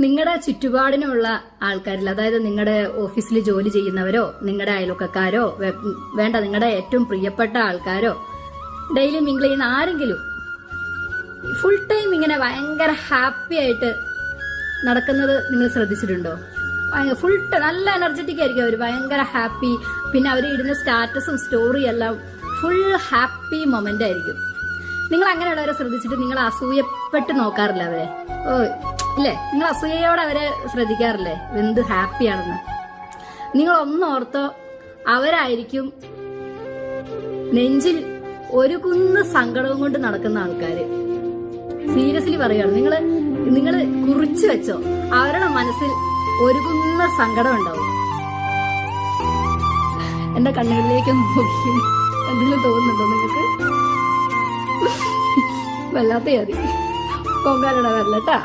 നിങ്ങളുടെ ചുറ്റുപാടിനുള്ള ആൾക്കാരിൽ, അതായത് നിങ്ങളുടെ ഓഫീസിൽ ജോലി ചെയ്യുന്നവരോ നിങ്ങളുടെ അയൽവക്കക്കാരോ വേണ്ട നിങ്ങളുടെ ഏറ്റവും പ്രിയപ്പെട്ട ആൾക്കാരോ ഡെയിലി മിങ്കിൾ ചെയ്യുന്ന ആരെങ്കിലും ഫുൾ ടൈം ഇങ്ങനെ ഭയങ്കര ഹാപ്പി ആയിട്ട് നടക്കുന്നത് നിങ്ങൾ ശ്രദ്ധിച്ചിട്ടുണ്ടോ? ഫുൾ നല്ല എനർജറ്റിക് ആയിരിക്കും അവർ, ഭയങ്കര ഹാപ്പി. പിന്നെ അവർ ഇടുന്ന സ്റ്റാറ്റസും സ്റ്റോറിയും എല്ലാം ഫുൾ ഹാപ്പി മൊമെന്റ് ആയിരിക്കും. നിങ്ങൾ അങ്ങനെയുള്ളവരെ ശ്രദ്ധിച്ചിട്ട് നിങ്ങൾ അസൂയപ്പെട്ട് നോക്കാറില്ല അവരെ? ഓ ഇല്ലേ, നിങ്ങൾ അസൂയയോടെ അവരെ ശ്രദ്ധിക്കാറില്ലേ എന്ത് ഹാപ്പിയാണെന്ന്? നിങ്ങൾ ഒന്നോർത്തോ, അവരായിരിക്കും നെഞ്ചിൽ ഒരു കുന്ന് സങ്കടവും കൊണ്ട് നടക്കുന്ന ആൾക്കാര്. സീരിയസ്ലി പറയുകയാണ്, നിങ്ങള് കുറിച്ചു വെച്ചോ, അവരുടെ മനസ്സിൽ ഒരു കുന്ന സങ്കടം ഉണ്ടാവും. എന്റെ കണ്ണുകളിലേക്ക് നോക്കി എന്തെങ്കിലും തോന്നുന്നുണ്ടോ നിങ്ങൾക്ക്? വല്ലാത്ത മതി പൊങ്കാലട വരലട്ടാ.